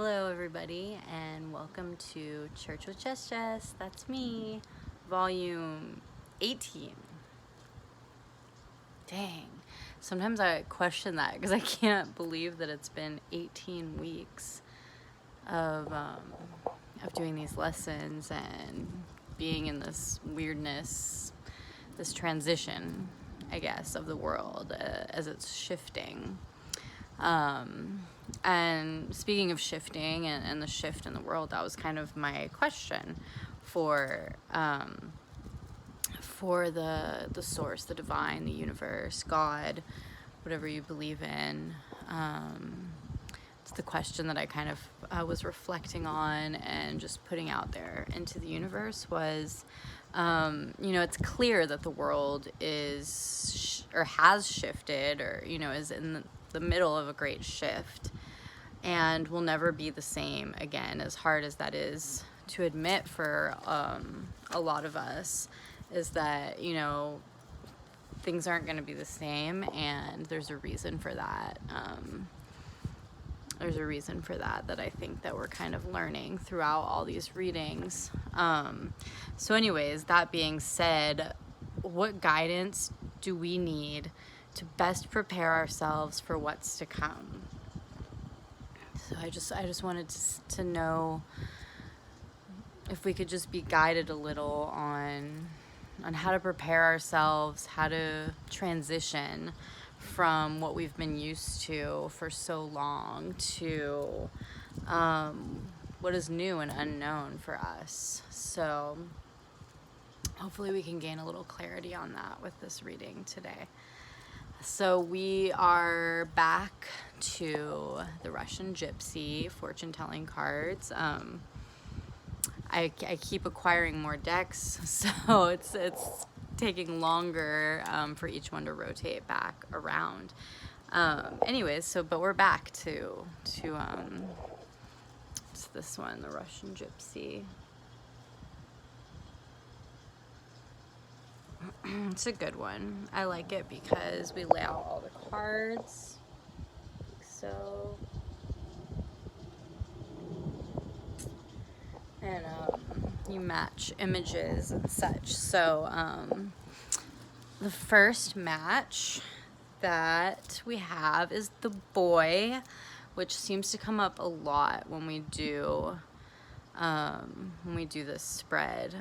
Hello, everybody, and welcome to Church with Jess. That's me, volume 18. Dang. Sometimes I question that because I can't believe that it's been 18 weeks of doing these lessons and being in this weirdness, this transition, I guess, of the world as it's shifting. And speaking of shifting and the shift in the world, that was kind of my question for the source, the divine, the universe, God, whatever you believe in. It's the question that I kind of was reflecting on and just putting out there into the universe was, it's clear that the world is or has shifted or, is in the middle of a great shift and will never be the same again, as hard as that is to admit for a lot of us, is that, things aren't going to be the same, and there's a reason for that. There's a reason for that I think that we're kind of learning throughout all these readings. So anyways, that being said, what guidance do we need to best prepare ourselves for what's to come? So I just wanted to know if we could just be guided a little on how to prepare ourselves, how to transition from what we've been used to for so long to what is new and unknown for us. So hopefully we can gain a little clarity on that with this reading today. So we are back to the Russian Gypsy fortune-telling cards. I keep acquiring more decks, so it's taking longer for each one to rotate back around. Anyways, but we're back to it's this one, the Russian Gypsy. It's a good one. I like it because we lay out all the cards. So, and you match images and such. So, the first match that we have is the boy, which seems to come up a lot when we do this spread.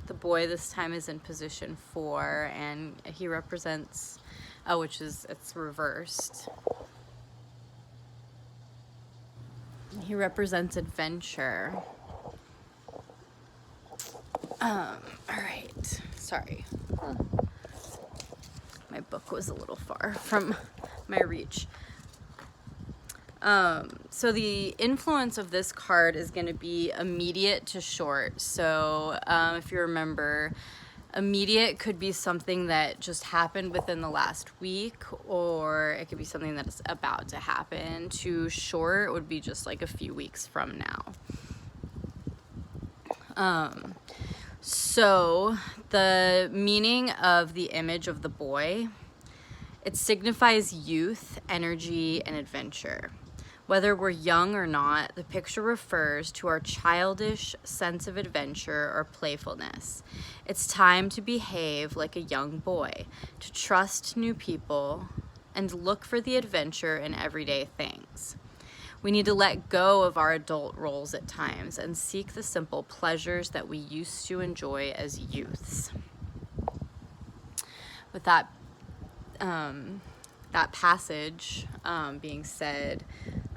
The boy this time is in position 4, and he represents, it's reversed. He represents adventure. All right. Sorry. My book was a little far from my reach. So the influence of this card is going to be immediate to short. So if you remember, immediate could be something that just happened within the last week, or it could be something that is about to happen. To short would be just like a few weeks from now. So the meaning of the image of the boy, it signifies youth, energy, and adventure. Whether we're young or not, the picture refers to our childish sense of adventure or playfulness. It's time to behave like a young boy, to trust new people, and look for the adventure in everyday things. We need to let go of our adult roles at times and seek the simple pleasures that we used to enjoy as youths. With that passage being said,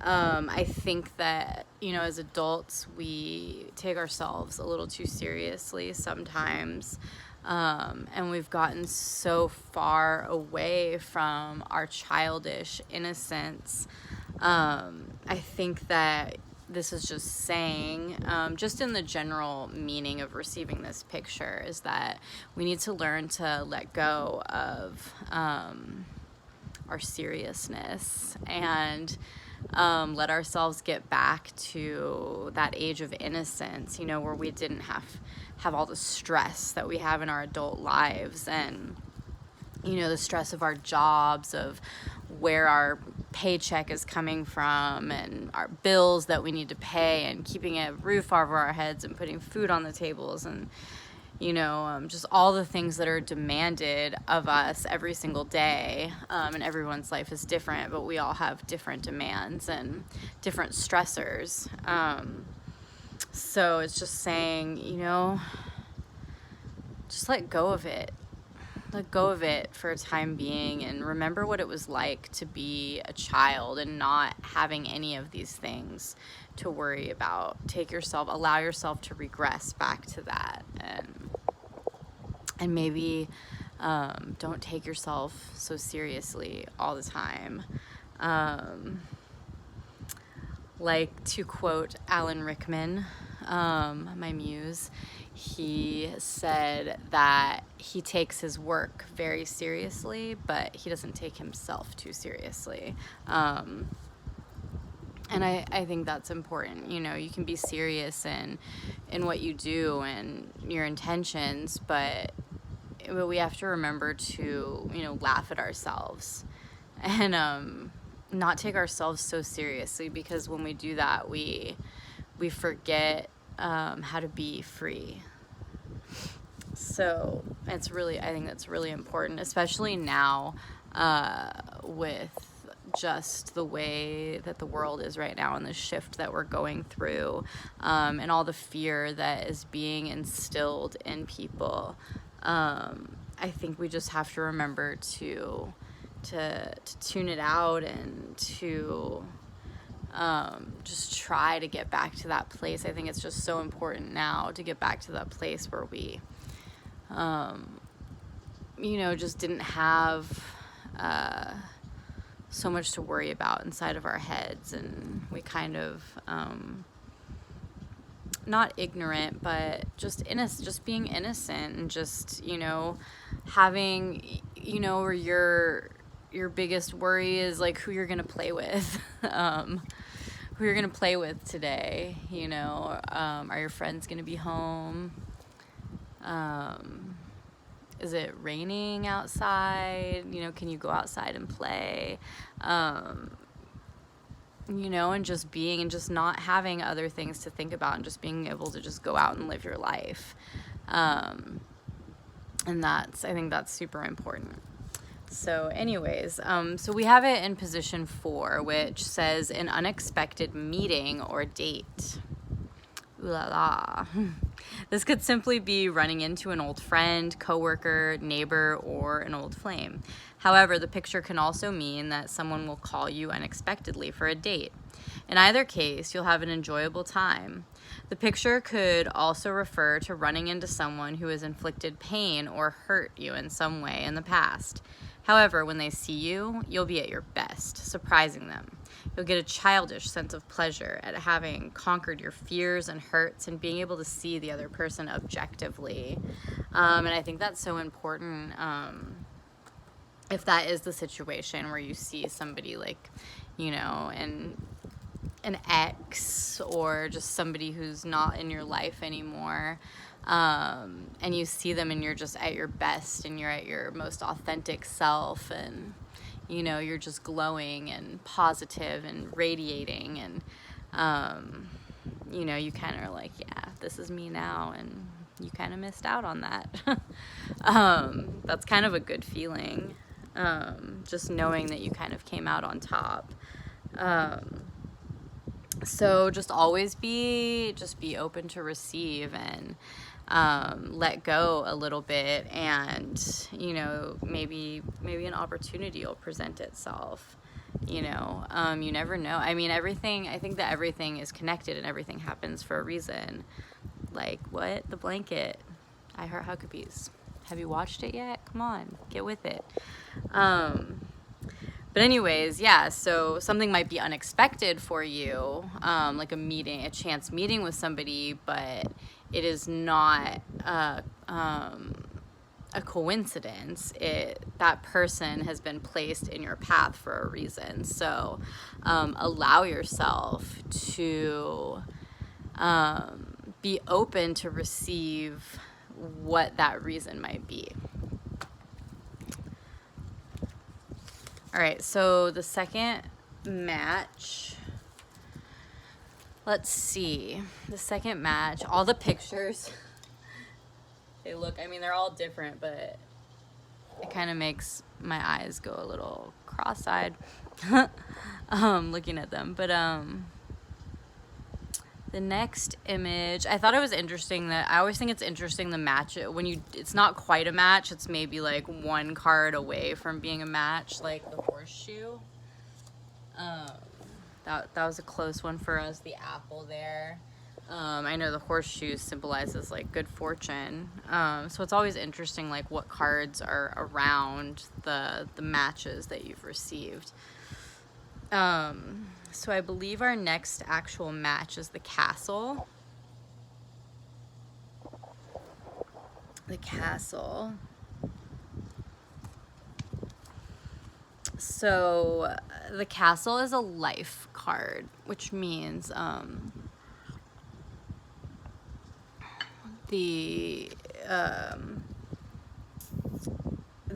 I think that, as adults, we take ourselves a little too seriously sometimes, and we've gotten so far away from our childish innocence. I think that this is just saying, just in the general meaning of receiving this picture, is that we need to learn to let go of our seriousness and let ourselves get back to that age of innocence, where we didn't have all the stress that we have in our adult lives. And the stress of our jobs, of where our paycheck is coming from, and our bills that we need to pay, and keeping a roof over our heads, and putting food on the tables, and just all the things that are demanded of us every single day. And everyone's life is different, but we all have different demands and different stressors. So it's just saying, just let go of it. Let go of it for a time being, and remember what it was like to be a child and not having any of these things to worry about. Allow yourself to regress back to that, and maybe don't take yourself so seriously all the time. Like, to quote Alan Rickman, my muse, he said that he takes his work very seriously, but he doesn't take himself too seriously. And I think that's important. You can be serious in what you do and your intentions, but we have to remember to, laugh at ourselves and not take ourselves so seriously, because when we do that, we forget how to be free. So I think that's really important, especially now with just the way that the world is right now, and the shift that we're going through, and all the fear that is being instilled in people. I think we just have to remember to tune it out, and to just try to get back to that place. I think it's just so important now to get back to that place where we just didn't have so much to worry about inside of our heads, and we kind of not ignorant, but just being innocent, and just having where your biggest worry is like who you're gonna play with. Who you're gonna play with today. Are your friends gonna be home? Is it raining outside? Can you go outside and play? And just being, and just not having other things to think about, and just being able to just go out and live your life. And I think that's super important. So anyways, so we have it in position 4, which says an unexpected meeting or date. Ooh la la. This could simply be running into an old friend, coworker, neighbor, or an old flame. However, the picture can also mean that someone will call you unexpectedly for a date. In either case, you'll have an enjoyable time. The picture could also refer to running into someone who has inflicted pain or hurt you in some way in the past. However, when they see you, you'll be at your best, surprising them. You'll get a childish sense of pleasure at having conquered your fears and hurts, and being able to see the other person objectively. And I think that's so important. If that is the situation where you see somebody like, an ex, or just somebody who's not in your life anymore, and you see them and you're just at your best, and you're at your most authentic self, and you're just glowing and positive and radiating, and you kind of are like, yeah, this is me now, and you kind of missed out on that. That's kind of a good feeling, just knowing that you kind of came out on top. So just always be open to receive, and let go a little bit, and maybe an opportunity will present itself. You never know. I think that everything is connected, and everything happens for a reason. Like, what? The Blanket. I Heart Huckabees. Have you watched it yet? Come on, get with it. But anyways, yeah, so something might be unexpected for you, like a chance meeting with somebody, but it is not a coincidence. That person has been placed in your path for a reason. So allow yourself to be open to receive what that reason might be. All right, so the second match, let's see. The second match, all the pictures, they look, I mean, they're all different, but it kind of makes my eyes go a little cross-eyed looking at them. But the next image, I thought it was interesting that I always think it's interesting the match when it's not quite a match, it's maybe like one card away from being a match, like the horseshoe. That was a close one for us. The apple there. I know the horseshoe symbolizes like good fortune. So it's always interesting like what cards are around the matches that you've received. So I believe our next actual match is the castle. The castle. So the castle is a life card, which means that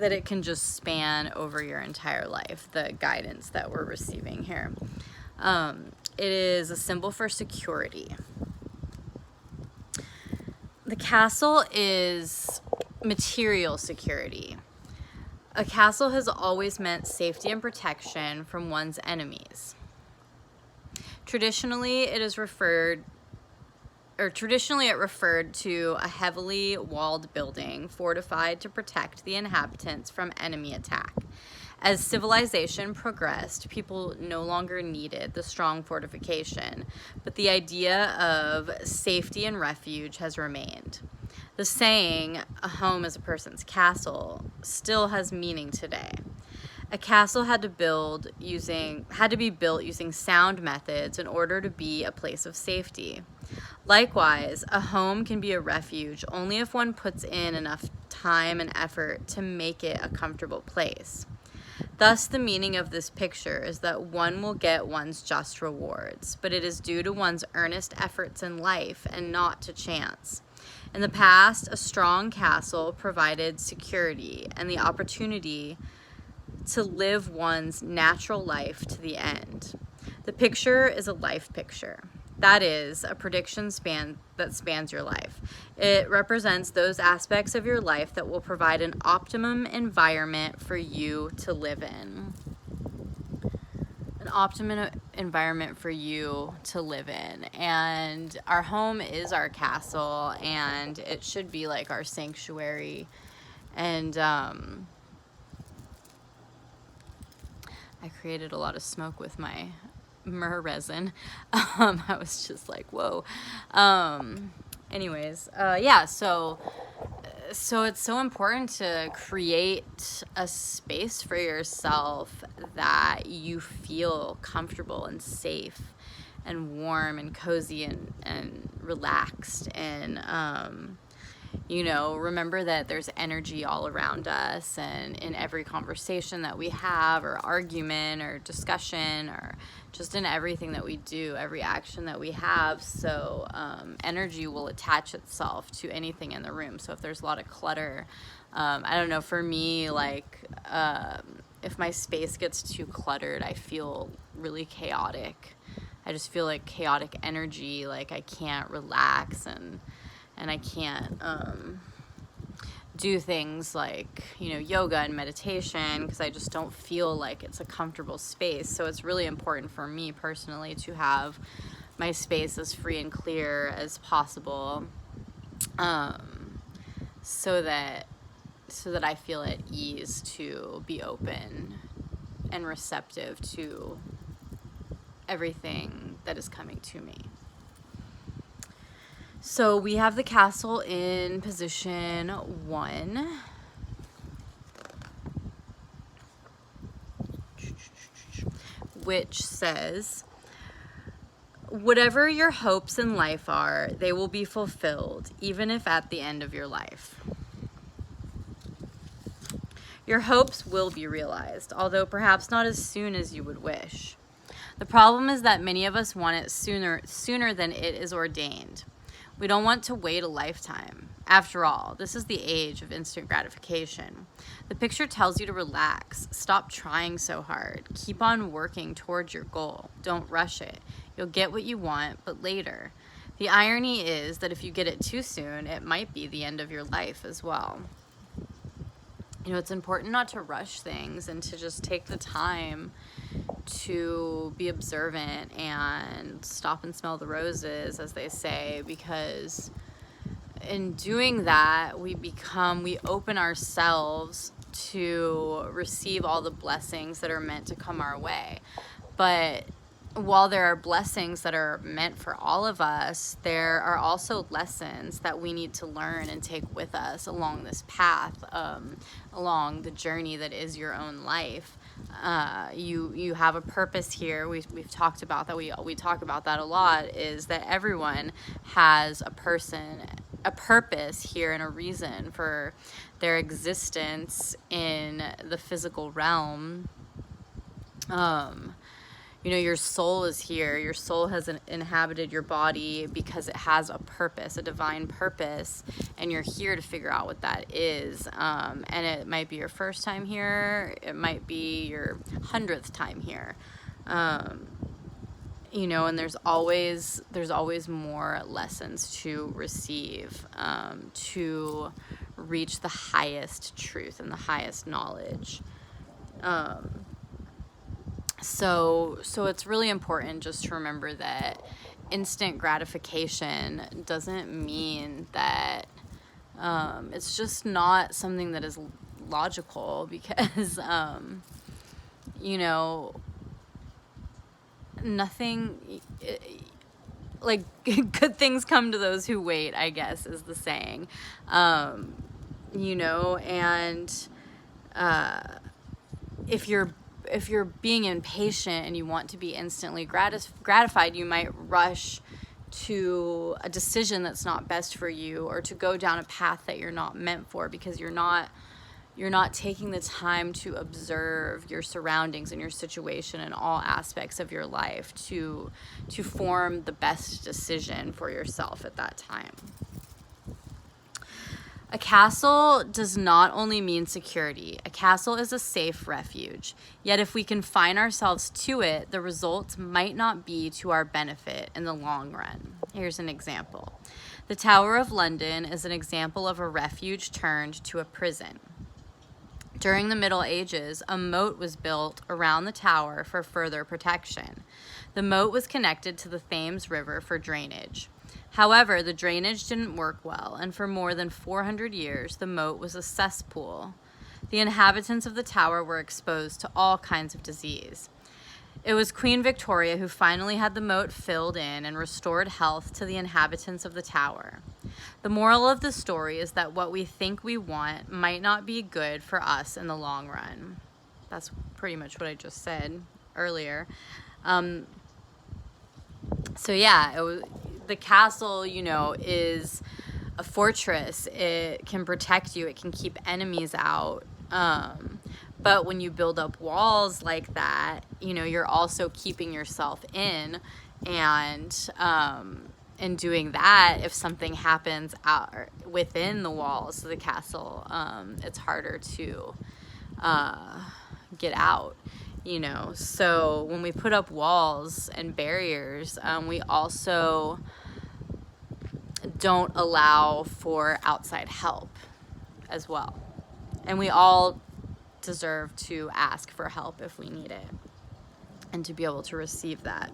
it can just span over your entire life, the guidance that we're receiving here. It is a symbol for security. The castle is material security. A castle has always meant safety and protection from one's enemies. Traditionally, it referred to a heavily walled building fortified to protect the inhabitants from enemy attack. As civilization progressed, people no longer needed the strong fortification, but the idea of safety and refuge has remained. The saying, "a home is a person's castle," still has meaning today. A castle had to be built using sound methods in order to be a place of safety. Likewise, a home can be a refuge only if one puts in enough time and effort to make it a comfortable place. Thus, the meaning of this picture is that one will get one's just rewards, but it is due to one's earnest efforts in life and not to chance. In the past, a strong castle provided security and the opportunity to live one's natural life to the end. The picture is a life picture. That is, a prediction that spans your life. It represents those aspects of your life that will provide an optimum environment for you to live in. An optimum environment for you to live in. And our home is our castle, and it should be like our sanctuary. And I created a lot of smoke with my myrrh resin. I was just like, whoa. Anyways, yeah, so it's so important to create a space for yourself that you feel comfortable and safe and warm and cozy and relaxed. And remember that there's energy all around us, and in every conversation that we have, or argument, or discussion, or just in everything that we do, every action that we have. So energy will attach itself to anything in the room. So if there's a lot of clutter, I don't know, for me, like if my space gets too cluttered, I feel really chaotic. I just feel like chaotic energy, like I can't relax and I can't do things like, yoga and meditation, because I just don't feel like it's a comfortable space. So it's really important for me personally to have my space as free and clear as possible, so that I feel at ease to be open and receptive to everything that is coming to me. So we have the castle in position 1. Which says, whatever your hopes in life are, they will be fulfilled, even if at the end of your life. Your hopes will be realized, although perhaps not as soon as you would wish. The problem is that many of us want it sooner than it is ordained. We don't want to wait a lifetime. After all, this is the age of instant gratification. The picture tells you to relax. Stop trying so hard. Keep on working towards your goal. Don't rush it. You'll get what you want, but later. The irony is that if you get it too soon, it might be the end of your life as well. You know, it's important not to rush things and to just take the time to be observant and stop and smell the roses, as they say, because in doing that, we open ourselves to receive all the blessings that are meant to come our way. But while there are blessings that are meant for all of us, there are also lessons that we need to learn and take with us along this path, along the journey that is your own life. You have a purpose here. We've talked about that. We talk about that a lot, is that everyone has a purpose here and a reason for their existence in the physical realm. You know, your soul is here. Your soul has inhabited your body because it has a purpose, a divine purpose, and you're here to figure out what that is. And it might be your first time here. It might be your 100th time here. You know, and there's always more lessons to receive, to reach the highest truth and the highest knowledge. So it's really important just to remember that instant gratification doesn't mean that it's just not something that is logical, because you know, nothing, like, good things come to those who wait, I guess is the saying. You know, and if you're being impatient and you want to be instantly gratified, you might rush to a decision that's not best for you, or to go down a path that you're not meant for, because you're not taking the time to observe your surroundings and your situation and all aspects of your life to form the best decision for yourself at that time. A castle does not only mean security. A castle is a safe refuge. Yet if we confine ourselves to it, the results might not be to our benefit in the long run. Here's an example. The Tower of London is an example of a refuge turned to a prison. During the Middle Ages, a moat was built around the tower for further protection. The moat was connected to the Thames River for drainage. However, the drainage didn't work well, and for more than 400 years, the moat was a cesspool. The inhabitants of the tower were exposed to all kinds of disease. It was Queen Victoria who finally had the moat filled in and restored health to the inhabitants of the tower. The moral of the story is that what we think we want might not be good for us in the long run. That's pretty much what I just said earlier. So yeah, the castle, you know, is a fortress. It can protect you. It can keep enemies out. But when you build up walls like that, you know, you're also keeping yourself in, and in doing that, if something happens out within the walls of the castle, it's harder to get out. You know, so when we put up walls and barriers, we also don't allow for outside help as well. And we all deserve to ask for help if we need it, and to be able to receive that.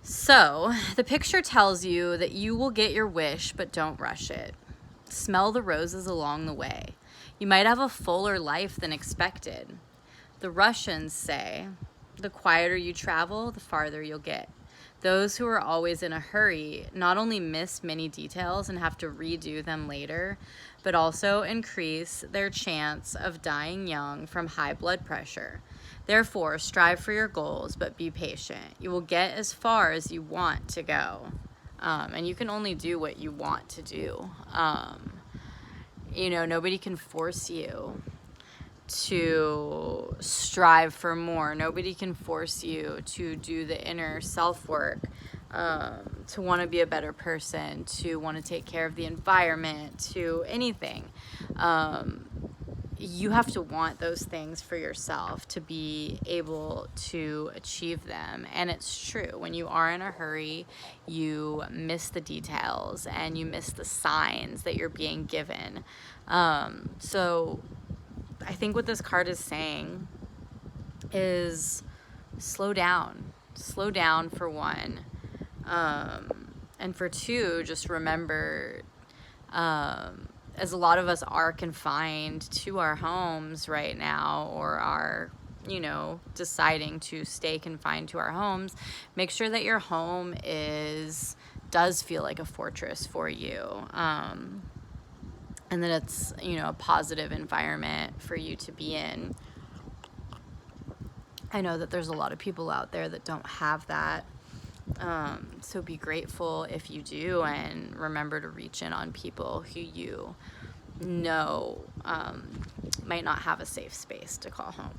So the picture tells you that you will get your wish, but don't rush it. Smell the roses along the way. You might have a fuller life than expected. The Russians say, the quieter you travel, the farther you'll get. Those who are always in a hurry not only miss many details and have to redo them later, but also increase their chance of dying young from high blood pressure. Therefore, strive for your goals, but be patient. You will get as far as you want to go. And you can only do what you want to do. You know, nobody can force you to strive for more. Nobody can force you to do the inner self work. to want to be a better person, to want to take care of the environment, to anything. You have to want those things for yourself to be able to achieve them. And it's true. When you are in a hurry, you miss the details and you miss the signs that you're being given. So I think what this card is saying is slow down. Slow down, for one. And for two, just remember, as a lot of us are confined to our homes right now, or are, deciding to stay confined to our homes, make sure that your home does feel like a fortress for you. And that it's, a positive environment for you to be in. I know that there's a lot of people out there that don't have that. So be grateful if you do, and remember to reach in on people who you know might not have a safe space to call home.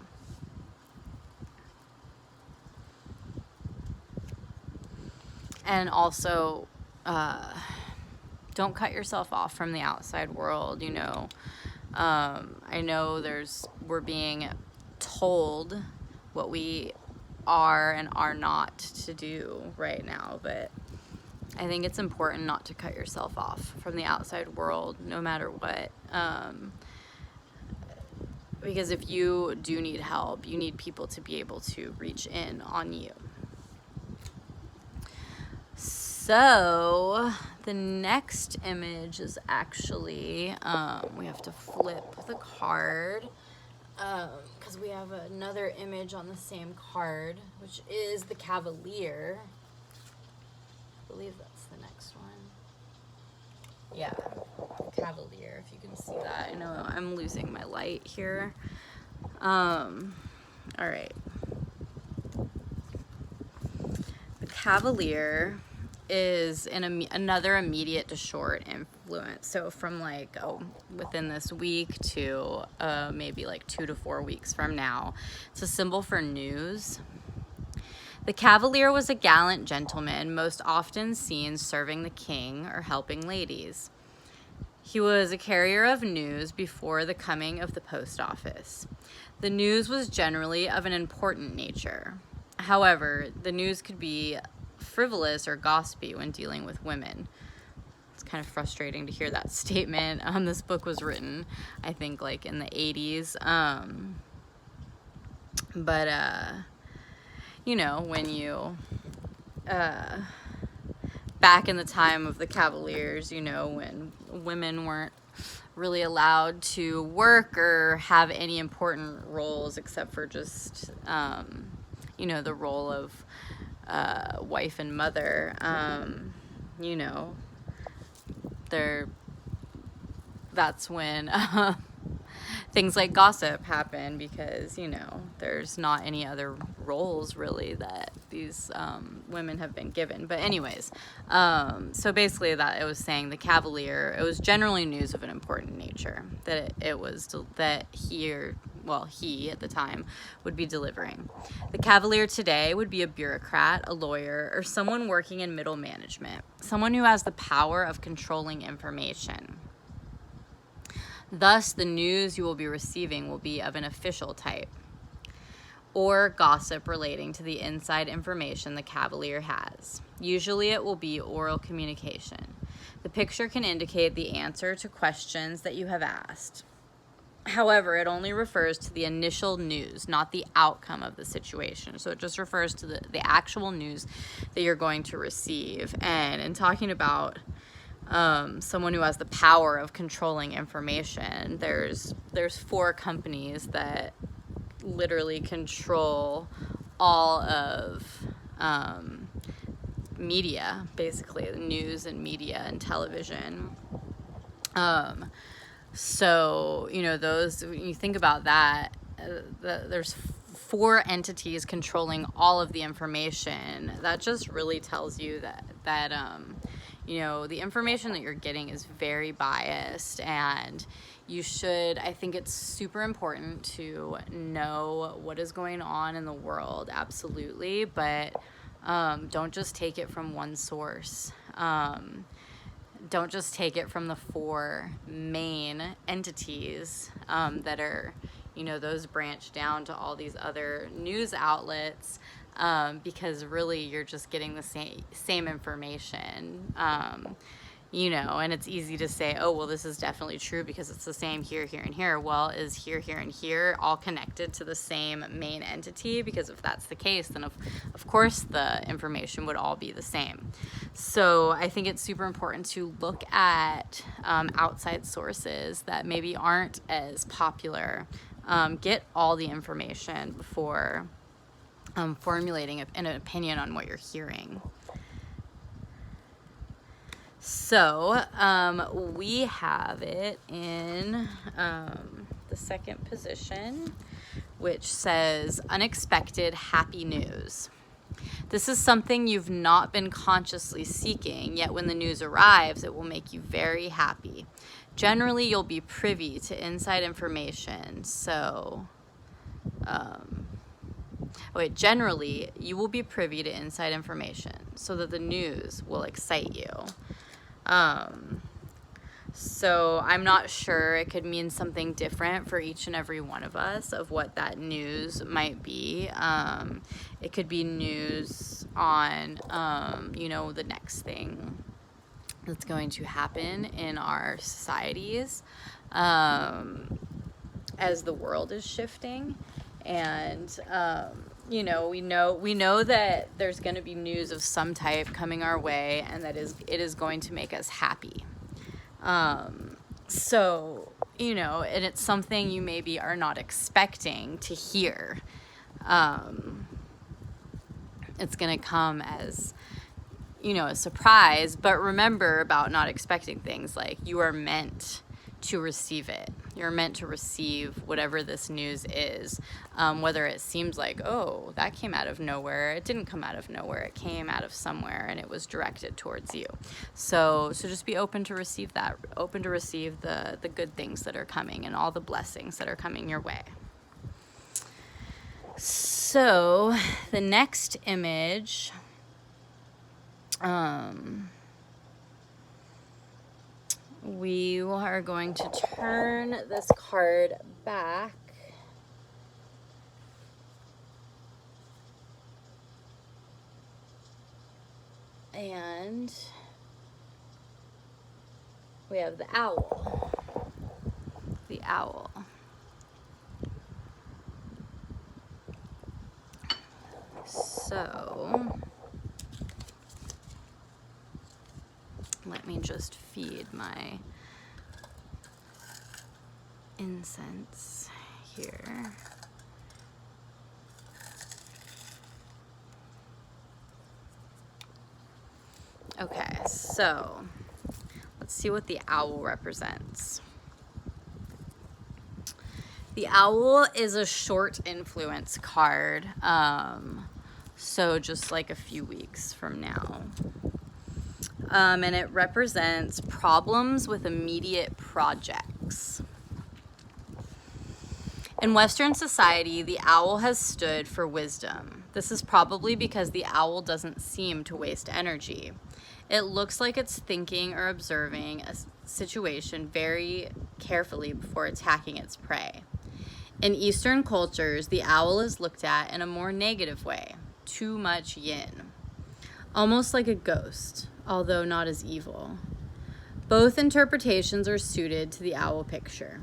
And also, don't cut yourself off from the outside world. I know we're being told what we are and are not to do right now, but I think it's important not to cut yourself off from the outside world, no matter what. Because if you do need help, you need people to be able to reach in on you. So the next image is actually, we have to flip the card, because we have another image on the same card, which is the Cavalier. I believe that's the next one. Yeah, Cavalier, if you can see that. I know I'm losing my light here. All right. The Cavalier is another immediate to short influence. So from within this week to maybe 2 to 4 weeks from now. It's a symbol for news. The Cavalier was a gallant gentleman, most often seen serving the king or helping ladies. He was a carrier of news before the coming of the post office. The news was generally of an important nature. However, the news could be frivolous or gossipy when dealing with women. It's kind of frustrating to hear that statement. This book was written, I think, in the 80s. But when you, back in the time of the Cavaliers, when women weren't really allowed to work or have any important roles except for just, the role of wife and mother, that's when things like gossip happen, because there's not any other roles really that these women have been given. But anyways, so basically that it was saying the Cavalier, it was generally news of an important nature that he at the time would be delivering. The Cavalier today would be a bureaucrat, a lawyer, or someone working in middle management, someone who has the power of controlling information. Thus, the news you will be receiving will be of an official type, or gossip relating to the inside information the Cavalier has. Usually it will be oral communication. The picture can indicate the answer to questions that you have asked. However, it only refers to the initial news, not the outcome of the situation. So it just refers to the actual news that you're going to receive. And in talking about someone who has the power of controlling information, there's 4 companies that literally control all of media, basically, the news and media and television. So, those, when you think about that, there's 4 entities controlling all of the information. That just really tells you that the information that you're getting is very biased, and I think it's super important to know what is going on in the world, absolutely, but Don't just take it from one source. Don't just take it from the 4 main entities that are, those branch down to all these other news outlets, because really you're just getting the same information. And it's easy to say, oh, well, this is definitely true because it's the same here, here, and here. Well, is here, here, and here all connected to the same main entity? Because if that's the case, then of course the information would all be the same. So I think it's super important to look at outside sources that maybe aren't as popular. Get all the information before formulating an opinion on what you're hearing. So we have it in the second position, which says unexpected happy news. This is something you've not been consciously seeking, yet when the news arrives, it will make you very happy. Generally, you'll be privy to inside information. Generally, you will be privy to inside information so that the news will excite you. So I'm not sure. It could mean something different for each and every one of us of what that news might be. It could be news on, the next thing that's going to happen in our societies, as the world is shifting. And, we know that there's going to be news of some type coming our way, and that it is going to make us happy. And it's something you maybe are not expecting to hear. It's going to come as, a surprise. But remember about not expecting things, like you are meant to receive it. You're meant to receive whatever this news is, whether it seems like, oh, that came out of nowhere. It didn't come out of nowhere. It came out of somewhere, and it was directed towards you. So just be open to receive that, open to receive the good things that are coming and all the blessings that are coming your way. So the next image, we are going to turn this card back. And we have the owl. The owl. So let me just feed my incense here. Okay, so let's see what the owl represents. The owl is a short influence card, so just like a few weeks from now. And it represents problems with immediate projects. In Western society, the owl has stood for wisdom. This is probably because the owl doesn't seem to waste energy. It looks like it's thinking or observing a situation very carefully before attacking its prey. In Eastern cultures, the owl is looked at in a more negative way, too much yin, almost like a ghost, although not as evil. Both interpretations are suited to the owl picture.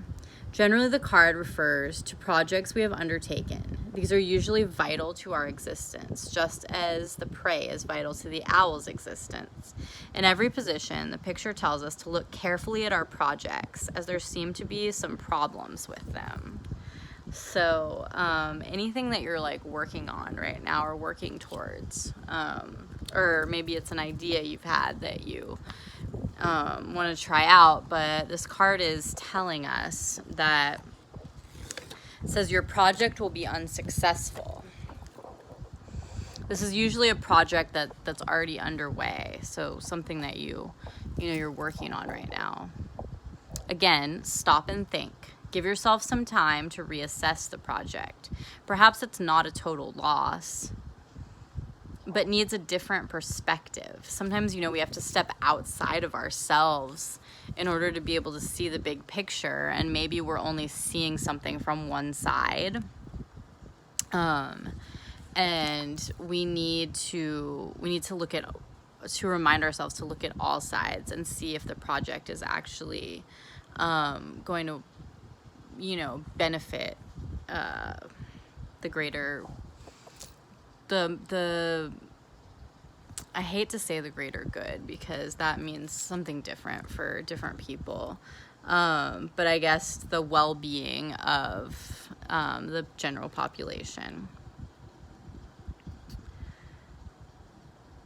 Generally, the card refers to projects we have undertaken. These are usually vital to our existence, just as the prey is vital to the owl's existence. In every position, the picture tells us to look carefully at our projects, as there seem to be some problems with them. So anything that you're like working on right now or working towards, or maybe it's an idea you've had that you want to try out, but this card is telling us that it says your project will be unsuccessful. This is usually a project that's already underway, so something that you're working on right now. Again, stop and think. Give yourself some time to reassess the project. Perhaps it's not a total loss. but needs a different perspective. Sometimes, you know, we have to step outside of ourselves in order to be able to see the big picture, and maybe we're only seeing something from one side. And we need to look at, to remind ourselves to look at all sides and see if the project is actually going to, you know, benefit the greater, the I hate to say the greater good, because that means something different for different people. But I guess the well-being of the general population.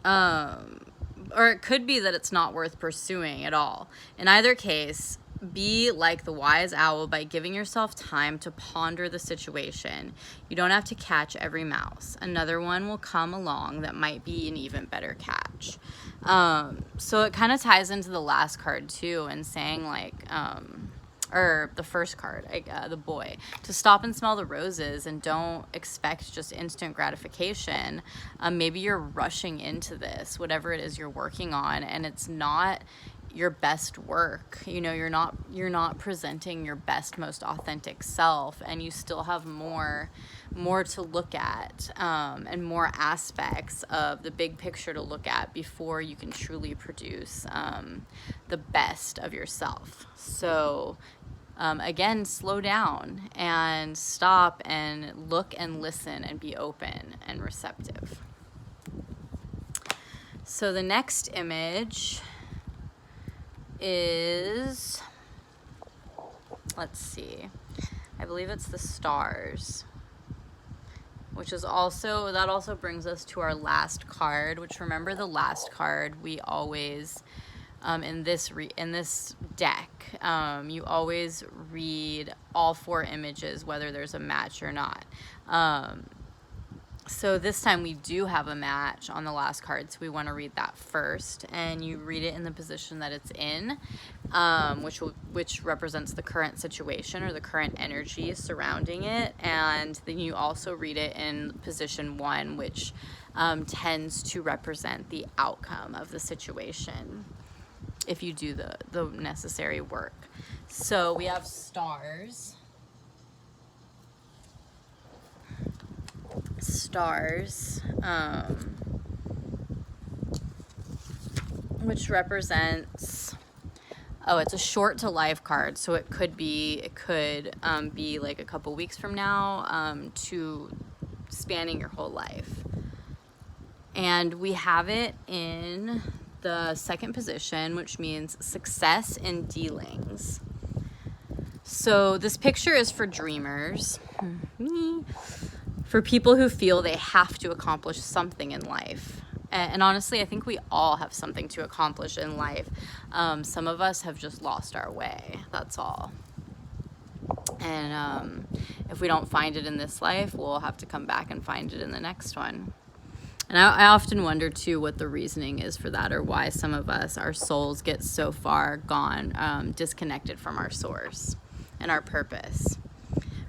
Or it could be that it's not worth pursuing at all. In either case, be like the wise owl by giving yourself time to ponder the situation. You don't have to catch every mouse. Another one will come along that might be an even better catch. So it kind of ties into the last card too, and saying like, or the first card, the boy, to stop and smell the roses and don't expect just instant gratification. Maybe you're rushing into this, whatever it is you're working on, and it's not your best work. You know, you're not presenting your best, most authentic self, and you still have more to look at, and more aspects of the big picture to look at before you can truly produce the best of yourself. So again, slow down and stop and look and listen and be open and receptive. So the next image is, let's see, I believe it's the stars, which is also, that also brings us to our last card, which, remember, the last card we always, in this deck, you always read all 4 images, whether there's a match or not. So this time we do have a match on the last card, so we want to read that first, and you read it in the position that it's in, which represents the current situation or the current energy surrounding it, and then you also read it in position 1, which tends to represent the outcome of the situation, if you do the necessary work. So we have stars, which represents, it's a short to life card, so it could be like a couple weeks from now, to spanning your whole life. And we have it in the second position, which means success in dealings. So this picture is for dreamers, for people who feel they have to accomplish something in life. And honestly, I think we all have something to accomplish in life. Some of us have just lost our way, that's all. And if we don't find it in this life, we'll have to come back and find it in the next one. And I often wonder, too, what the reasoning is for that, or why some of us, our souls get so far gone, disconnected from our source and our purpose.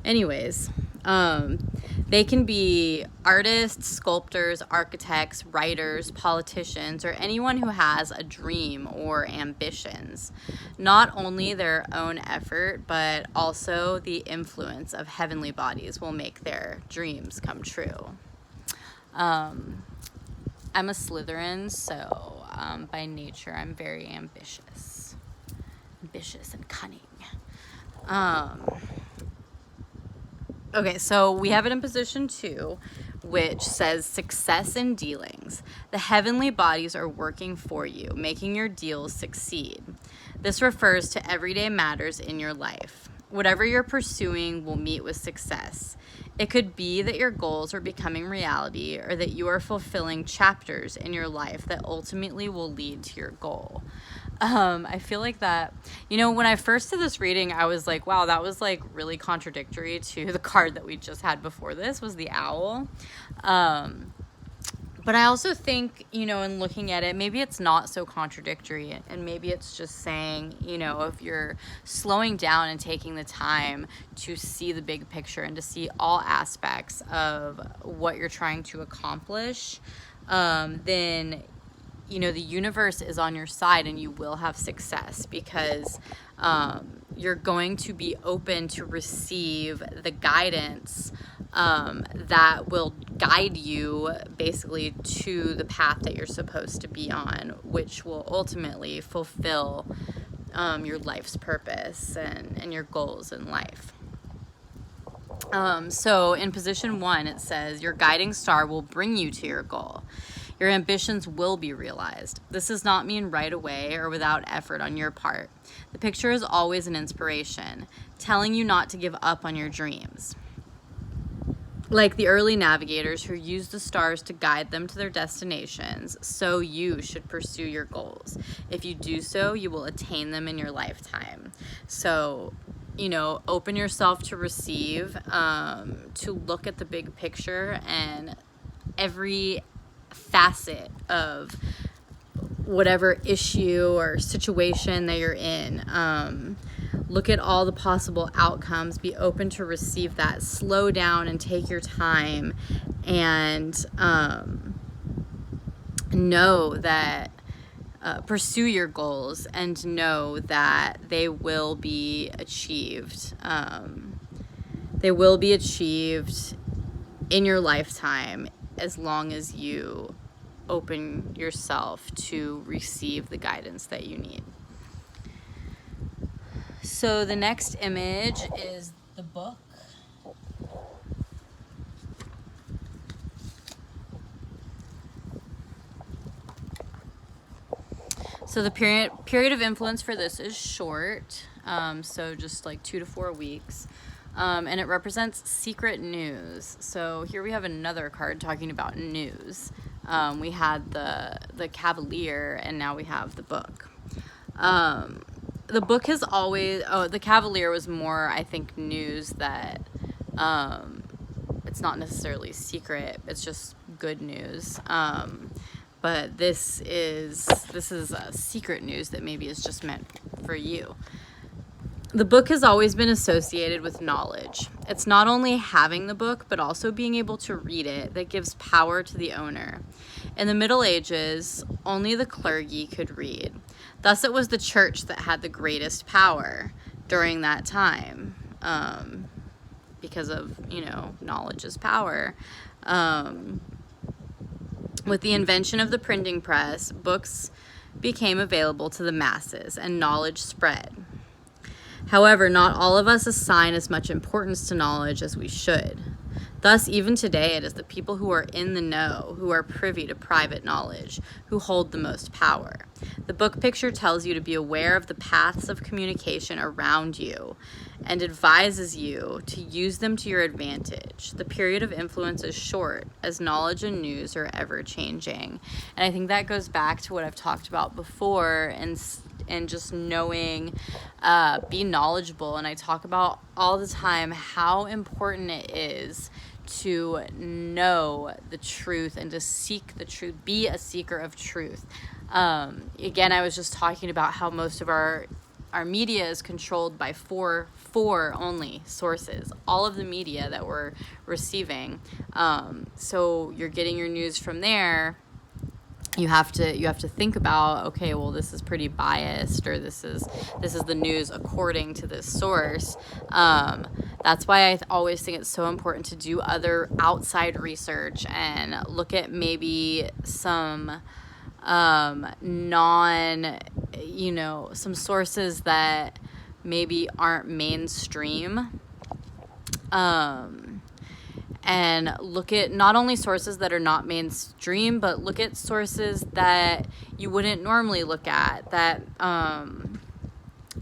Anyways, they can be artists, sculptors, architects, writers, politicians, or anyone who has a dream or ambitions. Not only their own effort, but also the influence of heavenly bodies will make their dreams come true. I'm a Slytherin, so by nature I'm very ambitious and cunning. Okay, so we have it in position 2, which says success in dealings. The heavenly bodies are working for you, making your deals succeed. This refers to everyday matters in your life. Whatever you're pursuing will meet with success. It could be that your goals are becoming reality, or that you are fulfilling chapters in your life that ultimately will lead to your goal. I feel like that, when I first did this reading, I was like, wow, that was like really contradictory to the card that we just had before this, was the owl. But I also think, in looking at it, maybe it's not so contradictory, and maybe it's just saying, if you're slowing down and taking the time to see the big picture and to see all aspects of what you're trying to accomplish, then the universe is on your side and you will have success, because you're going to be open to receive the guidance that will guide you basically to the path that you're supposed to be on, which will ultimately fulfill your life's purpose and your goals in life. So in position 1, it says, your guiding star will bring you to your goal. Your ambitions will be realized. This does not mean right away or without effort on your part. The picture is always an inspiration, telling you not to give up on your dreams. Like the early navigators who used the stars to guide them to their destinations, so you should pursue your goals. If you do so, you will attain them in your lifetime. So, open yourself to receive, to look at the big picture and every facet of whatever issue or situation that you're in. Look at all the possible outcomes. Be open to receive that. Slow down and take your time, and know that pursue your goals and know that they will be achieved. They will be achieved in your lifetime, as long as you open yourself to receive the guidance that you need. So the next image is the book. So the period of influence for this is short, so just like 2 to 4 weeks. And it represents secret news. So here we have another card talking about news. We had the Cavalier, and now we have the book. The book has always, the Cavalier was more, I think, news that it's not necessarily secret. It's just good news. But this is secret news that maybe is just meant for you. The book has always been associated with knowledge. It's not only having the book, but also being able to read it that gives power to the owner. In the Middle Ages, only the clergy could read. Thus, it was the church that had the greatest power during that time, because of, knowledge is power. With the invention of the printing press, books became available to the masses and knowledge spread. However, not all of us assign as much importance to knowledge as we should. Thus, even today, it is the people who are in the know, who are privy to private knowledge, who hold the most power. The book picture tells you to be aware of the paths of communication around you and advises you to use them to your advantage. The period of influence is short, as knowledge and news are ever changing. And I think that goes back to what I've talked about before, and just knowing, be knowledgeable. And I talk about all the time how important it is to know the truth and to seek the truth, be a seeker of truth. Again, I was just talking about how most of our media is controlled by four only sources, all of the media that we're receiving. So you're getting your news from there. You have to think about, okay, well, this is pretty biased, or this is the news according to this source. That's why I always think it's so important to do other outside research and look at maybe some some sources that maybe aren't mainstream. And look at not only sources that are not mainstream, but look at sources that you wouldn't normally look at, that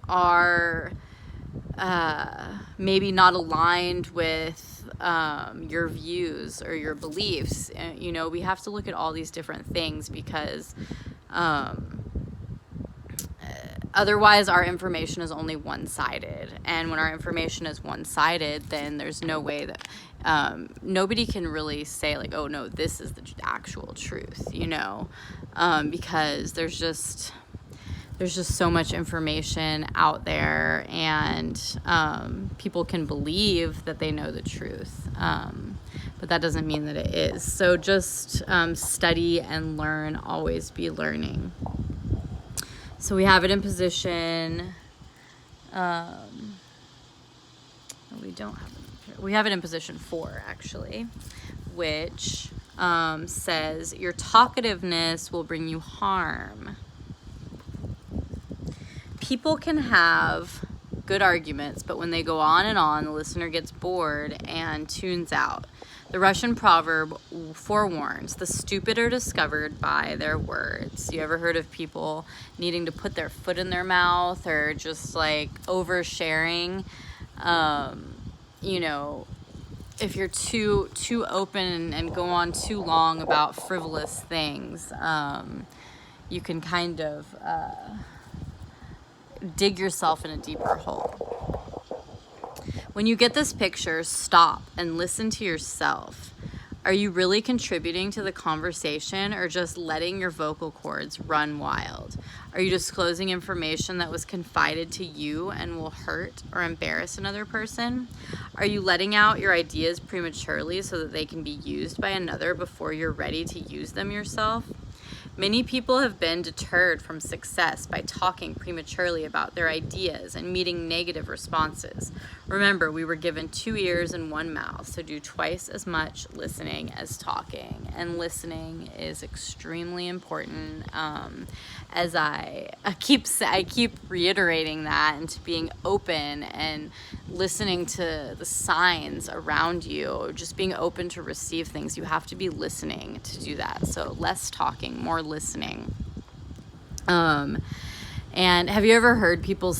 are maybe not aligned with your views or your beliefs. We have to look at all these different things, because otherwise our information is only one-sided. And when our information is one-sided, then there's no way that nobody can really say, like, oh no, this is the actual truth, because there's just so much information out there, and people can believe that they know the truth, but that doesn't mean that it is. So just study and learn, always be learning. So we have it in position, we have it in position 4 actually, which says your talkativeness will bring you harm. People can have good arguments, but when they go on and on, the listener gets bored and tunes out. The Russian proverb forewarns, the stupid are discovered by their words. You ever heard of people needing to put their foot in their mouth or just like oversharing? You know, if you're too open and go on too long about frivolous things, you can kind of dig yourself in a deeper hole. When you get this picture, stop and listen to yourself. Are you really contributing to the conversation or just letting your vocal cords run wild? Are you disclosing information that was confided to you and will hurt or embarrass another person? Are you letting out your ideas prematurely so that they can be used by another before you're ready to use them yourself? Many people have been deterred from success by talking prematurely about their ideas and meeting negative responses. Remember, we were given 2 ears and 1 mouth, so do twice as much listening as talking. And listening is extremely important. As I keep reiterating that, and to being open and listening to the signs around you, just being open to receive things. You have to be listening to do that. So less talking, more listening. And have you ever heard people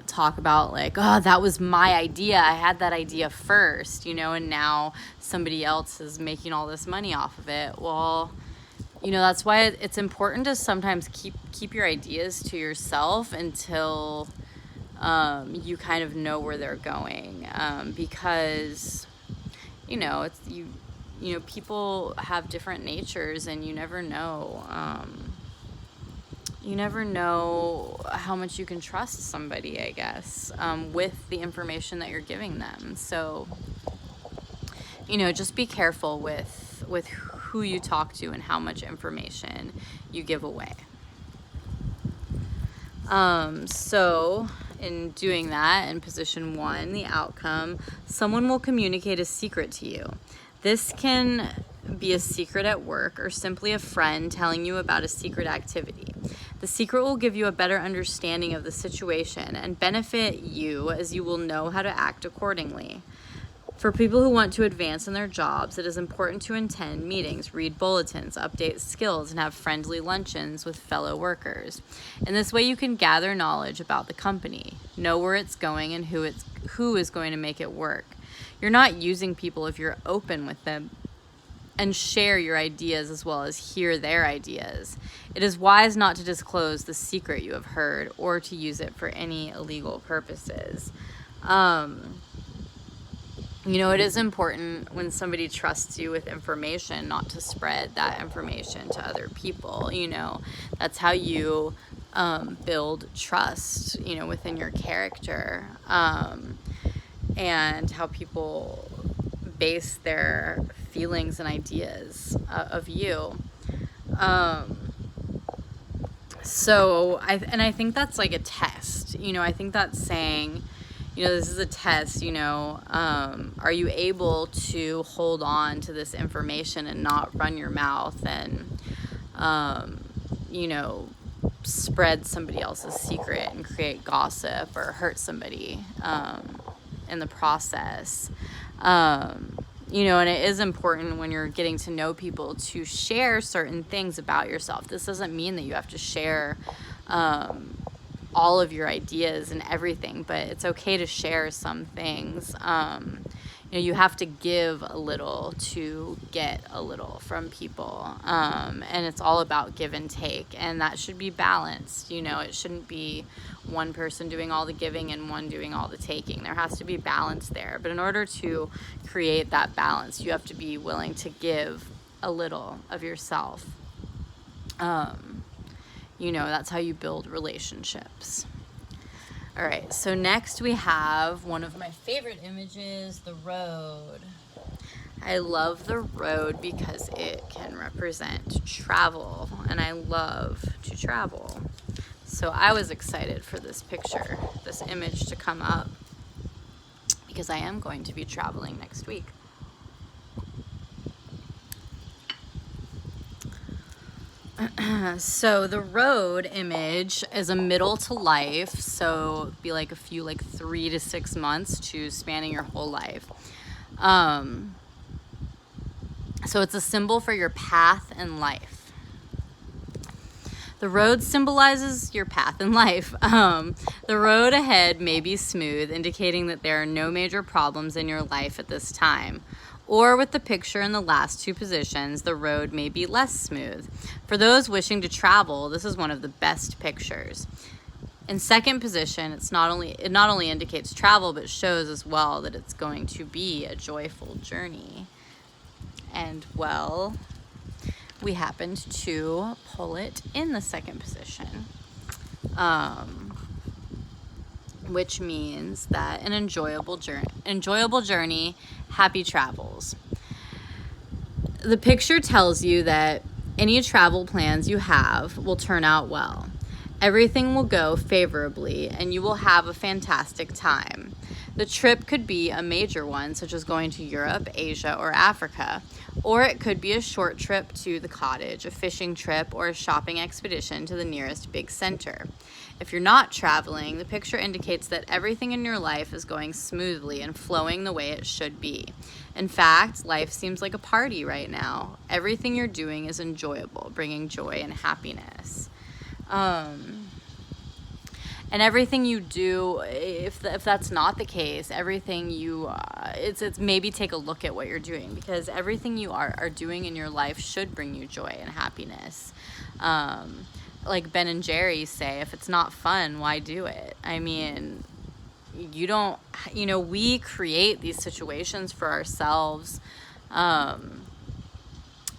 talk about like, oh, that was my idea. I had that idea first, you know, and now somebody else is making all this money off of it. Well, you know, that's why it's important to sometimes keep your ideas to yourself until you kind of know where they're going, because you know people have different natures, and you never know how much you can trust somebody, I guess, with the information that you're giving them. So, you know, just be careful with who you talk to and how much information you give away. So in doing that, in position 1, the outcome, someone will communicate a secret to you. This can be a secret at work or simply a friend telling you about a secret activity. The secret will give you a better understanding of the situation and benefit you, as you will know how to act accordingly. For people who want to advance in their jobs, it is important to attend meetings, read bulletins, update skills, and have friendly luncheons with fellow workers. In this way, you can gather knowledge about the company, know where it's going, and who is going to make it work. You're not using people if you're open with them and share your ideas as well as hear their ideas. It is wise not to disclose the secret you have heard or to use it for any illegal purposes. You know, it is important when somebody trusts you with information not to spread that information to other people. You know, that's how you build trust, you know, within your character, and how people base their feelings and ideas of you. So I think that's like a test. You know, I think that's saying, you know, this is a test, you know, are you able to hold on to this information and not run your mouth and, you know, spread somebody else's secret and create gossip or hurt somebody in the process. You know, and it is important when you're getting to know people to share certain things about yourself. This doesn't mean that you have to share all of your ideas and everything, but it's okay to share some things. You know, you have to give a little to get a little from people, and it's all about give and take, and that should be balanced. You know, it shouldn't be one person doing all the giving and one doing all the taking. There has to be balance there, but in order to create that balance, you have to be willing to give a little of yourself. You know, that's how you build relationships. All right, so next we have one of my favorite images, the road. I love the road because it can represent travel, and I love to travel. So I was excited for this picture, this image to come up, because I am going to be traveling next week. So the road image is a middle to life, so it'd be like a few, like 3 to 6 months to spanning your whole life. So it's a symbol for your path in life. The road symbolizes your path in life. The road ahead may be smooth, indicating that there are no major problems in your life at this time. Or with the picture in the last two positions, the road may be less smooth. For those wishing to travel, this is one of the best pictures. In second position, it not only indicates travel, but shows as well that it's going to be a joyful journey. And well, we happened to pull it in the second position, which means that an enjoyable journey, happy travels. The picture tells you that any travel plans you have will turn out well. Everything will go favorably, and you will have a fantastic time. The trip could be a major one, such as going to Europe, Asia, or Africa, or it could be a short trip to the cottage, a fishing trip, or a shopping expedition to the nearest big center. If you're not traveling, the picture indicates that everything in your life is going smoothly and flowing the way it should be. In fact, life seems like a party right now. Everything you're doing is enjoyable, bringing joy and happiness. And everything you do, if that's not the case, everything it's maybe take a look at what you're doing, because everything you are doing in your life should bring you joy and happiness. Like Ben and Jerry say, if it's not fun, why do it? I mean, we create these situations for ourselves,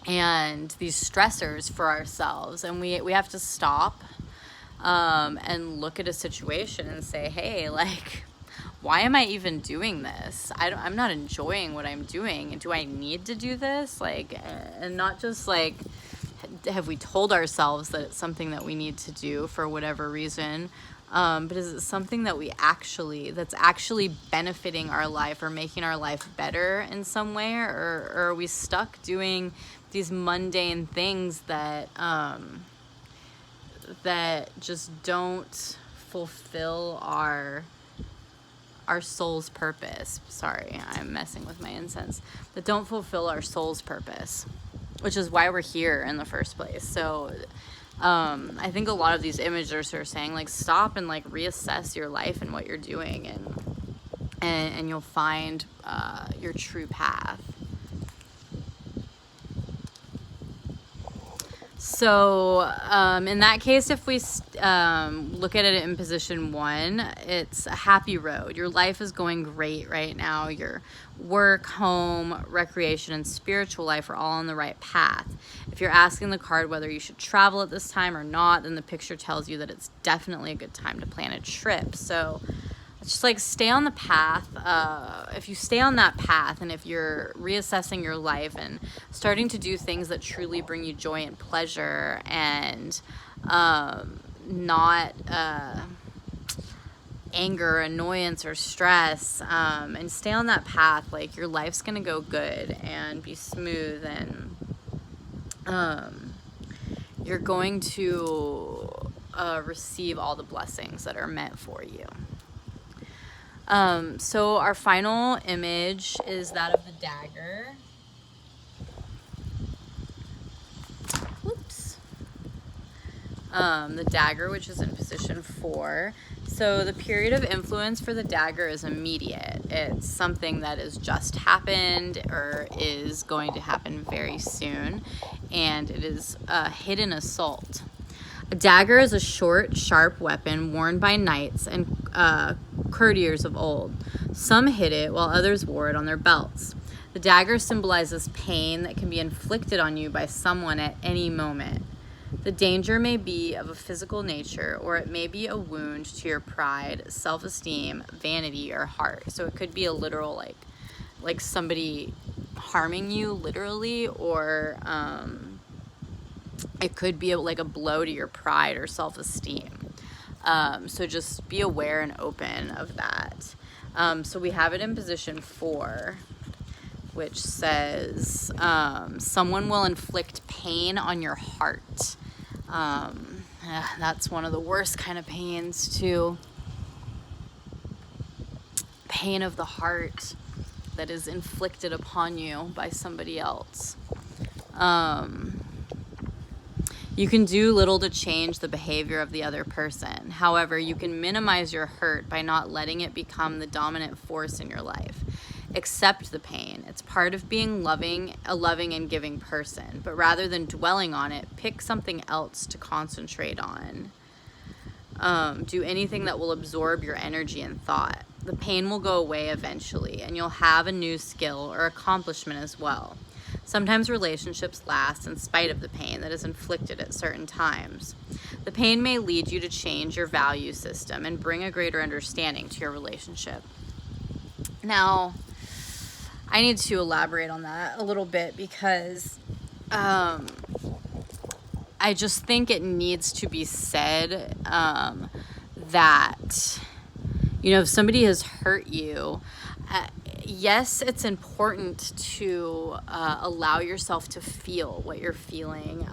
and these stressors for ourselves, and we have to stop and look at a situation and say, hey, like, why am I even doing this? I'm not enjoying what I'm doing. Do I need to do this? Like, and not just like, have we told ourselves that it's something that we need to do for whatever reason? But is it something that that's actually benefiting our life or making our life better in some way? Or are we stuck doing these mundane things that just don't fulfill our soul's purpose? Sorry, I'm messing with my incense. That don't fulfill our soul's purpose, which is why we're here in the first place. So I think a lot of these images are saying, like, stop and like reassess your life and what you're doing, and you'll find your true path. So in that case, if we look at it in position 1, it's a happy road. Your life is going great right now. Your work, home, recreation, and spiritual life are all on the right path. If you're asking the card whether you should travel at this time or not, then the picture tells you that it's definitely a good time to plan a trip. So just like stay on the path. If you stay on that path, and if you're reassessing your life and starting to do things that truly bring you joy and pleasure, and not anger, annoyance, or stress, and stay on that path, like, your life's gonna go good and be smooth, and you're going to receive all the blessings that are meant for you. So our final image is that of the dagger. Whoops. The dagger, which is in position 4. So the period of influence for the dagger is immediate. It's something that has just happened or is going to happen very soon, and it is a hidden assault. A dagger is a short, sharp weapon worn by knights and courtiers of old. Some hid it, while others wore it on their belts. The dagger symbolizes pain that can be inflicted on you by someone at any moment. The danger may be of a physical nature, or it may be a wound to your pride, self-esteem, vanity, or heart. So it could be a literal, like somebody harming you literally, or it could be like a blow to your pride or self-esteem. So just be aware and open of that. So we have it in position 4, which says, someone will inflict pain on your heart. That's one of the worst kind of pains too. Pain of the heart that is inflicted upon you by somebody else. You can do little to change the behavior of the other person. However, you can minimize your hurt by not letting it become the dominant force in your life. Accept the pain. It's part of being a loving and giving person. But rather than dwelling on it, pick something else to concentrate on. Do anything that will absorb your energy and thought. The pain will go away eventually, and you'll have a new skill or accomplishment as well. Sometimes relationships last in spite of the pain that is inflicted at certain times. The pain may lead you to change your value system and bring a greater understanding to your relationship. Now, I need to elaborate on that a little bit because I just think it needs to be said that, if somebody has hurt you, yes, it's important to allow yourself to feel what you're feeling.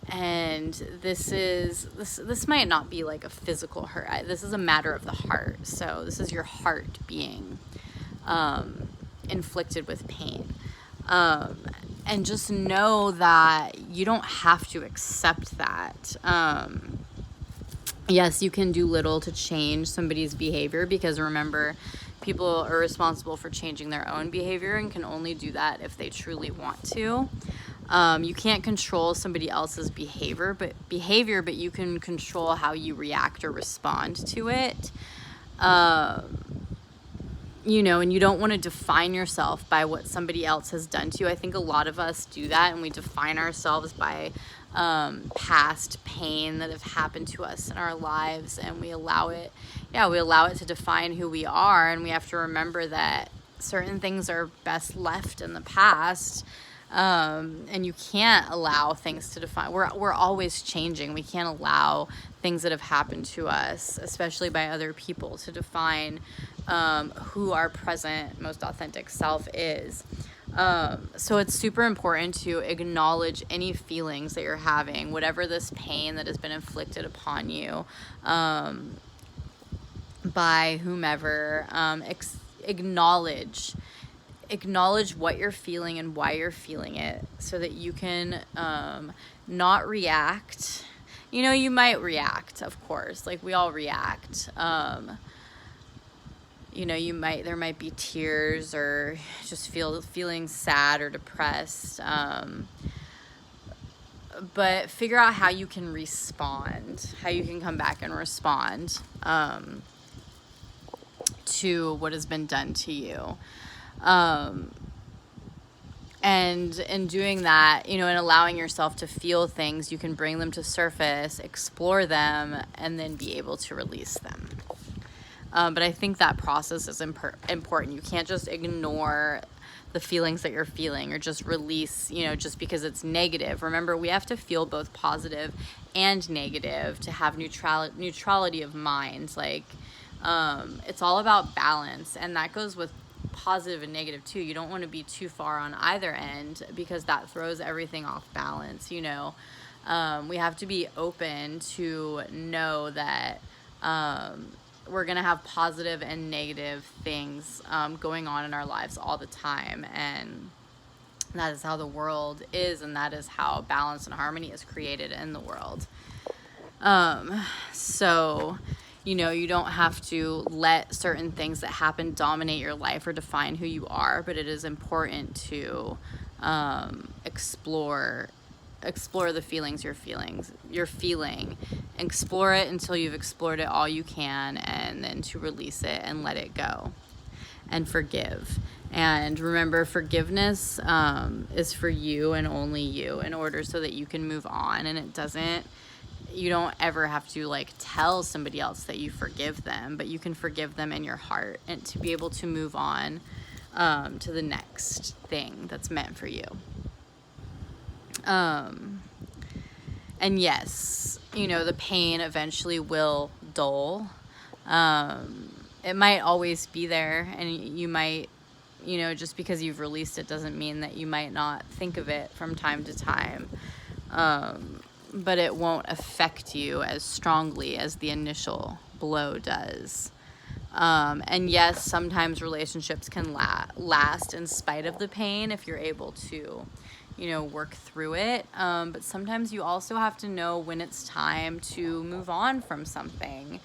And this might not be like a physical hurt. This is a matter of the heart. So this is your heart being inflicted with pain. And just know that you don't have to accept that. Yes, you can do little to change somebody's behavior, because remember, people are responsible for changing their own behavior and can only do that if they truly want to. You can't control somebody else's behavior, but you can control how you react or respond to it. And you don't want to define yourself by what somebody else has done to you. I think a lot of us do that, and we define ourselves by past pain that have happened to us in our lives, and we allow it to define who we are. And we have to remember that certain things are best left in the past, and you can't allow things to define. We're always changing. We can't allow things that have happened to us, especially by other people, to define who our present most authentic self is. So it's super important to acknowledge any feelings that you're having, whatever this pain that has been inflicted upon you by whomever. Acknowledge what you're feeling and why you're feeling it, so that you can not react. You might react, of course, like we all react. There might be tears or just feeling sad or depressed. But figure out how you can respond, how you can come back and respond to what has been done to you. And in doing that, and allowing yourself to feel things, you can bring them to surface, explore them, and then be able to release them. But I think that process is important. You can't just ignore the feelings that you're feeling or just release, just because it's negative. Remember, we have to feel both positive and negative to have neutrality of mind. Like, it's all about balance, and that goes with positive and negative too. You don't want to be too far on either end, because that throws everything off balance. We have to be open to know that we're going to have positive and negative things going on in our lives all the time. And that is how the world is, and that is how balance and harmony is created in the world. So, you don't have to let certain things that happen dominate your life or define who you are, but it is important to explore the feelings you're feeling. Explore it until you've explored it all you can, and then to release it and let it go and forgive. And remember, forgiveness is for you and only you, in order so that you can move on. And you don't ever have to tell somebody else that you forgive them, but you can forgive them in your heart, and to be able to move on to the next thing that's meant for you. And yes, the pain eventually will dull. It might always be there, and you might, just because you've released it doesn't mean that you might not think of it from time to time. But it won't affect you as strongly as the initial blow does. And yes, sometimes relationships can last in spite of the pain if you're able to, work through it. But sometimes you also have to know when it's time to move on from something.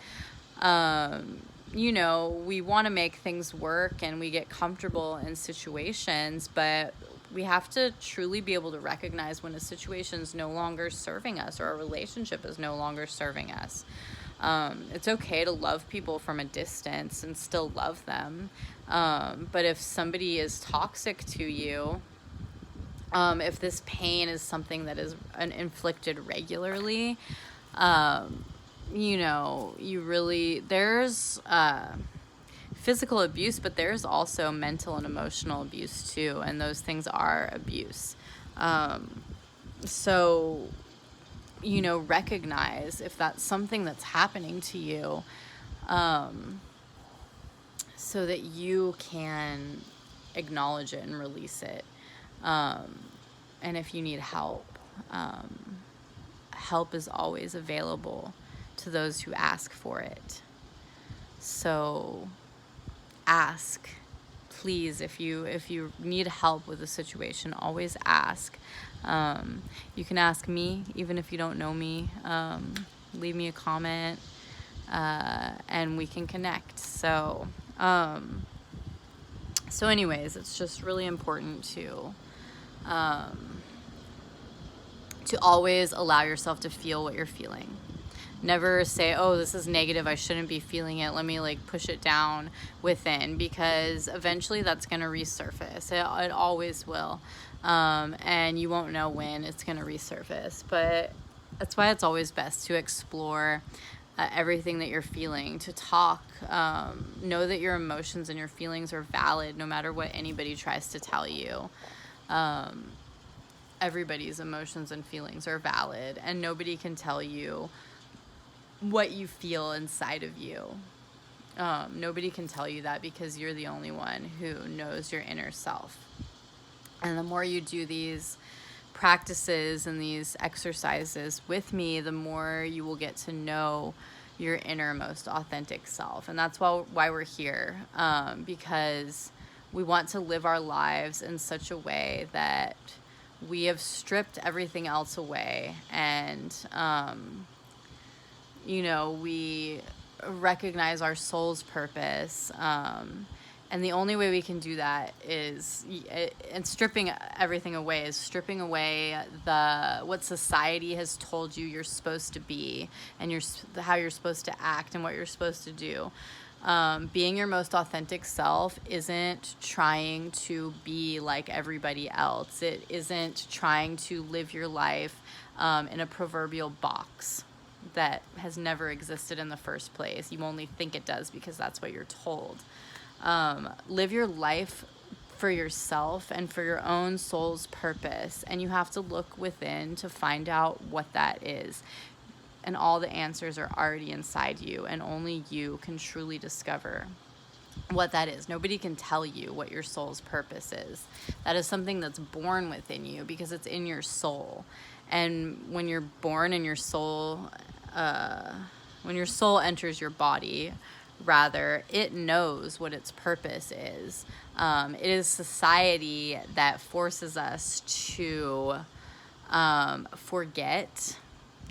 We want to make things work and we get comfortable in situations, but we have to truly be able to recognize when a situation is no longer serving us or a relationship is no longer serving us. It's okay to love people from a distance and still love them. But if somebody is toxic to you, if this pain is something that is inflicted regularly, there's physical abuse, but there's also mental and emotional abuse too, and those things are abuse. So recognize if that's something that's happening to you, so that you can acknowledge it and release it. And if you need help, help is always available to those who ask for it. So ask, please. If you need help with a situation, always ask. You can ask me, even if you don't know me. Leave me a comment, and we can connect. So anyways, it's just really important to always allow yourself to feel what you're feeling. Never say, oh, this is negative, I shouldn't be feeling it, let me push it down within, because eventually that's going to resurface. It always will. And you won't know when it's going to resurface. But that's why it's always best to explore everything that you're feeling, to talk. Know that your emotions and your feelings are valid no matter what anybody tries to tell you. Everybody's emotions and feelings are valid, and nobody can tell you what you feel inside of you. Nobody can tell you that, because you're the only one who knows your inner self. And the more you do these practices and these exercises with me, the more you will get to know your innermost authentic self. And that's why we're here, because we want to live our lives in such a way that we have stripped everything else away, and we recognize our soul's purpose. And the only way we can do that is, and stripping everything away, is stripping away what society has told you you're supposed to be, and how you're supposed to act and what you're supposed to do. Being your most authentic self isn't trying to be like everybody else. It isn't trying to live your life in a proverbial box that has never existed in the first place. You only think it does because that's what you're told. Live your life for yourself and for your own soul's purpose, and you have to look within to find out what that is. And all the answers are already inside you, and only you can truly discover what that is. Nobody can tell you what your soul's purpose is. That is something that's born within you, because it's in your soul. And when you're born and your soul enters your body, rather, it knows what its purpose is. It is society that forces us to forget,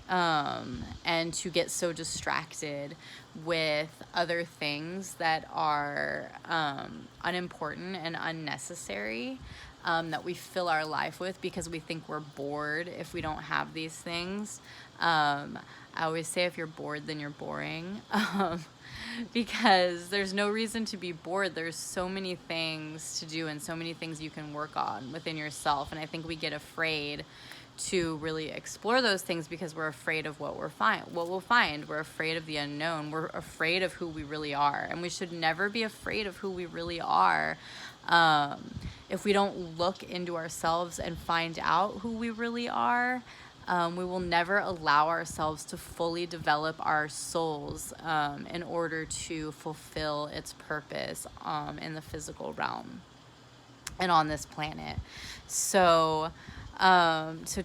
and to get so distracted with other things that are unimportant and unnecessary, that we fill our life with, because we think we're bored if we don't have these things. I always say, if you're bored, then you're boring. Because there's no reason to be bored. There's so many things to do and so many things you can work on within yourself. And I think we get afraid to really explore those things because we're afraid of what we'll find. We're afraid of the unknown. We're afraid of who we really are. And we should never be afraid of who we really are. If we don't look into ourselves and find out who we really are, we will never allow ourselves to fully develop our souls in order to fulfill its purpose in the physical realm and on this planet. So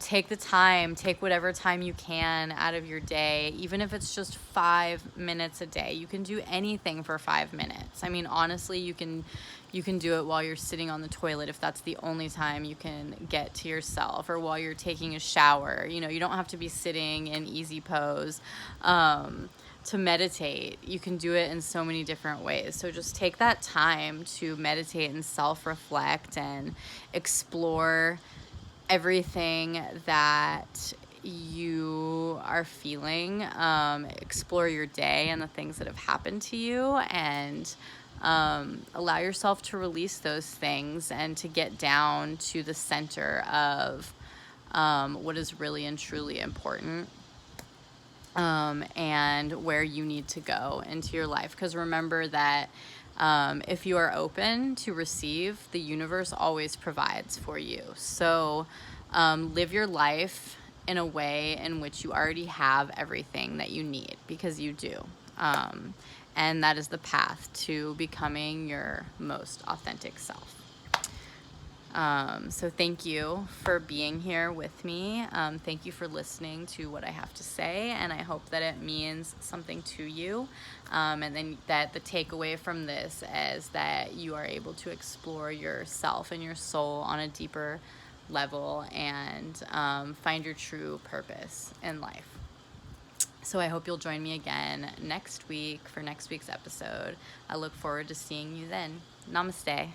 take the time, take whatever time you can out of your day, even if it's just 5 minutes a day. You can do anything for 5 minutes. I mean, honestly, you can do it while you're sitting on the toilet if that's the only time you can get to yourself, or while you're taking a shower. You know, you don't have to be sitting in easy pose to meditate. You can do it in so many different ways. So just take that time to meditate and self-reflect and explore everything that you are feeling. Explore your day and the things that have happened to you, and allow yourself to release those things and to get down to the center of what is really and truly important, and where you need to go into your life. Because remember that if you are open to receive, the universe always provides for you. So live your life in a way in which you already have everything that you need, because you do. And that is the path to becoming your most authentic self. So thank you for being here with me. Thank you for listening to what I have to say, and I hope that it means something to you. And then that the takeaway from this is that you are able to explore yourself and your soul on a deeper level, and find your true purpose in life. So I hope you'll join me again next week for next week's episode. I look forward to seeing you then. Namaste.